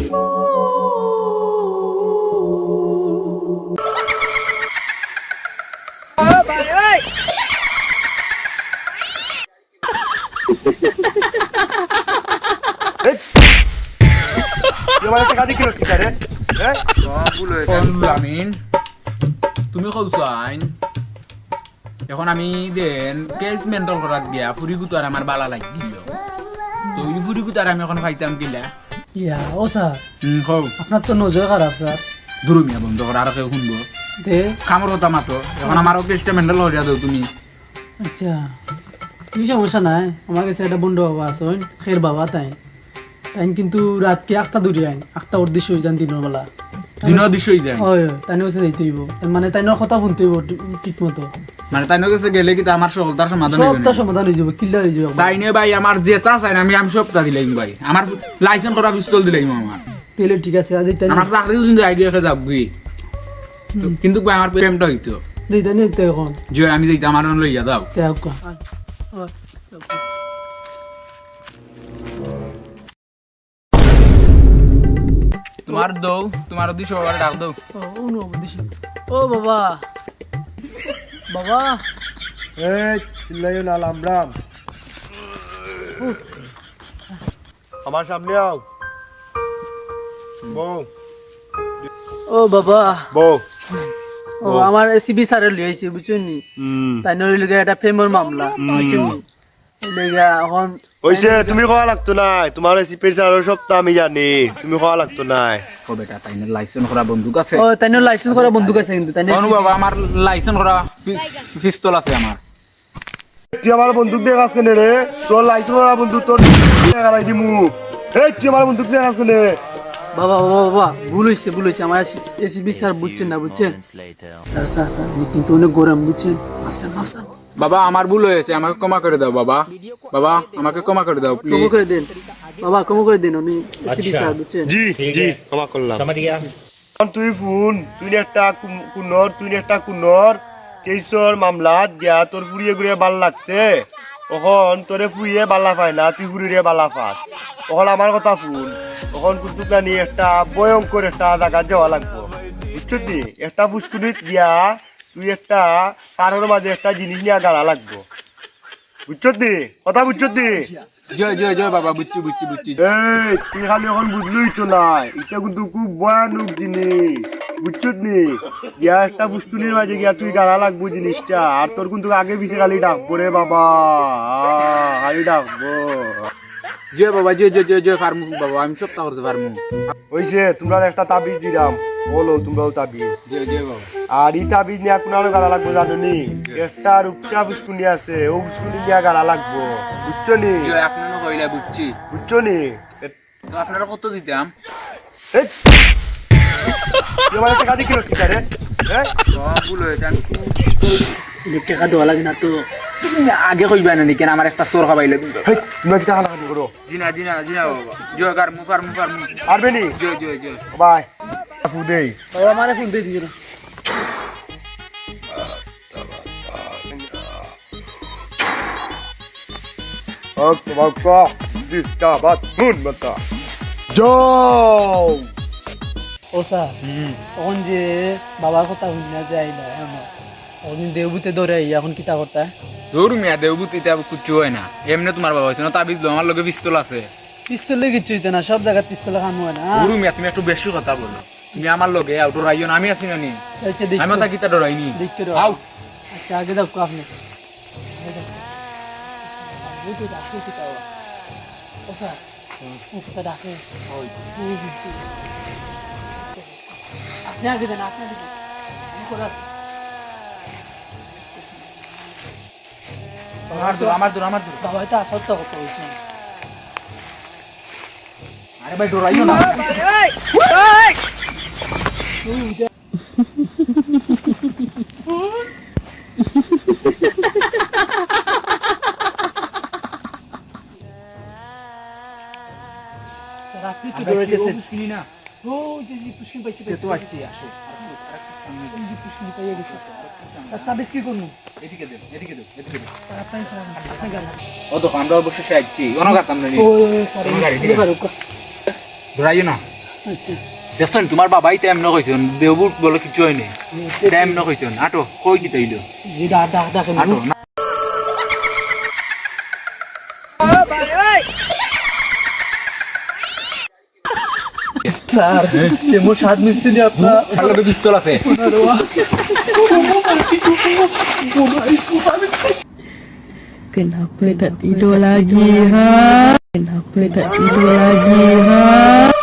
তুমি কৌছো আইন এখন আমি দেন কেস মেন্টাল করাত গিয়া ফুরি কুতার আমার বালা লাগিল তো ওই ফুরি কুতার আমি এখন খাইতাম গিলা ইয়া ও স্যার হও আপনার তো নজর খারাপ স্যার ধরুমিয়া বন্ধ কর আর কেউ শুনবো দে খামর কথা মাতো এখন আমারও কেসটা মেন্টাল করিয়া দাও তুমি আচ্ছা কি সমস্যা নাই আমার কাছে একটা বন্ধু বাবা আছে খের বাবা তাই তাই কিন্তু রাতকে আটটা দূরে আইন আটটা উদ্দেশ্য হয়ে যান দিনের বেলা দিনও দিশই যায় হয় তাই কাছে যাইতে হইব মানে তাই কথা শুনতে হইব ঠিক মতো মানে তাই কাছে গেলে কি আমার সকলতার সমাধান সবটা সমাধান হয়ে যাবে কিল্লা হয়ে যাবে তাই নে ভাই আমার জেতা চাই না আমি সপ্তাহ দিলাম ভাই আমার লাইসেন্স করা পিস্তল দিলাম আমার তাহলে ঠিক আছে আজ তাই আমার চাকরিও কিন্তু আইডিয়া খেয়ে যাবি কিন্তু ভাই আমার প্রেমটা হইতো দিতে নি তো এখন যে আমি যাইতে আমার লইয়া দাও দেখো তোমার দৌ তোমার দিশো আবার ডাক দাও ও বাবা বাবা এই চিল্লাইও না লামরাম আমার সামনে আও বউ ও বাবা বউ ও আমার এসিবি স্যারের লিয়েছে বুঝছেন নি তাই নইলে একটা প্রেমের মামলা বুঝছেন নি লেগা এখন ওইসে তুমি খাওয়া লাগতো নাই তোমার রেসিপির চারো সপ্তাহ আমি জানি তুমি খাওয়া লাগতো নাই ও বেটা তাই লাইসেন্স করা বন্দুক আছে ও তাই লাইসেন্স করা বন্দুক আছে কিন্তু তাই অনু বাবা আমার লাইসেন্স করা পিস্তল আছে আমার তুই আমার বন্দুক দিয়ে কাজ কেনে রে তোর লাইসেন্স করা বন্দুক তোর গাড়াই দিমু এই তুই আমার বন্দুক দিয়ে কাজ কেনে বাবা বাবা বাবা ভুল হয়েছে আমার এসিবি স্যার বুঝছেন না বুঝছেন স্যার স্যার স্যার কিন্তু অনেক গরম বুঝছেন আফসার বাবা আমার ভুল হয়েছে আমাকে ক্ষমা করে দাও বাবা বাবা আমাকে ক্ষমা করে দাও ক্ষমা প্লিজ করে দেন বাবা ক্ষমা করে দেন উনি এসিবি স্যার বুঝছেন জি জি ক্ষমা করলাম তুই ফোন তুই একটা কুনর কেসর মামলাত গিয়া তোর ফুরিয়ে ঘুরিয়ে ভাল লাগছে তখন তোরে ফুরিয়ে বালা পায় না তুই ফুরিয়ে বালা পাস তখন আমার কথা ফোন তখন কিন্তু প্রাণী একটা ভয়ঙ্কর একটা জায়গা যাওয়া লাগবো বুঝছো তুই একটা ফুসকুনিত গিয়া তুই একটা পাড়ের মাঝে একটা জিনিস নিয়ে গাড়া লাগবো বুঝছো তুই কথা বুঝছো তুই জয় জয় জয় বাবা বুঝছি এই তুই খালি এখন বুঝলই তো নাই এটা কিন্তু খুব ভয়ানক জিনিস বুঝছো নি গিয়া একটা পুষ্কুনির মাঝে গিয়া তুই গাড়া লাগবো জিনিসটা আর তোর কিন্তু আগে পিছিয়ে খালি ডাকবো রে বাবা খালি ডাকবো জয় বাবা জয় জয় জয় জয় ফার্মু বাবা আমি সব করতে পারবো ওইসে তোমরা একটা তাবিজ দিলাম বলো তোমরাও তাবিজ জয় জয় বাবা আর এই তাবিজ নিয়ে কোনো গাড়া লাগবো জানো নি একটা রূপসা পুষ্কুনি আছে ও পুষ্কুনি নিয়ে গাড়া লাগবো বুঝছো নি জয় আপনারও কইলা বুঝছি বুঝছো নি তো আপনারা কত দিতাম এই তুই আমার টাকা দিয়ে কি রক্ষি রে হ্যাঁ ভুল হয়েছে আমি টাকা দেওয়া লাগে না তো আগে কইবা না কেন আমার একটা চোর খাবাইলে কিন্তু তুমি টাকা লাগা করো জিনা জিনা জিনা বাবা জয় ফার্মু পারবে নি জয় জয় জয় বাই ফুদেই বাবা মানে ফোন দিয়ে দিও ওকে বাবা দিস্তা বাত হুন মতা যাও ও স্যার তখন যে বাবার কথা শুনে যায় না আমার ওদিন দেবুতে ধরে এখন কিতা করতে ধরু মিয়া দেবুতিতে কুচ্ছু হয় না এমনি তোমার বাবা হয়েছে না তাবিজ আমার লগে পিস্তল আছে পিস্তলে কিচ্ছু হইতে না সব জায়গায় পিস্তলে খাম হয় না ধরু মিয়া তুমি একটু বেশি কথা বলো তুমি আমার লগে আউট রাইও না আমি আছি না নি আচ্ছা আমি তা কিতা ডরাইনি দেখতে আউ আচ্ছা আগে দেখো আপনি ও স্যার কোথা ডাকে আপনি আগে দেন আপনি আগে দেন আমার দূর বাবা এটা আসার তো কথা হয়েছে আরে ভাই ডরাইও না স্যার আপনি তো ডরাইতেছেন না ও যে পুষ্কিন পাইছে তো আসছি আসো পুষ্কিন পাইয়ে গেছে স্যার তাবিজ কি করবো এদিকে দে স্যার আপনার স্যার আপনি গেল ও তো আমরা অবশ্যই আসছি অনগাতাম না ও স্যার ডরাইও না আচ্ছা দেখছেন তোমার বাবাই টাইম ন কইছেন দেবুট বলে কিছু হয়নি টাইম ন কইছেন আটো কই কি তৈল যেটা ডাক আটো না স্যার এমন স্বাদ নিচ্ছে না আপনার আমার পিস্তল আছে Kenapa tak tidur lagi, ha? Kenapa tak tidur lagi, ha?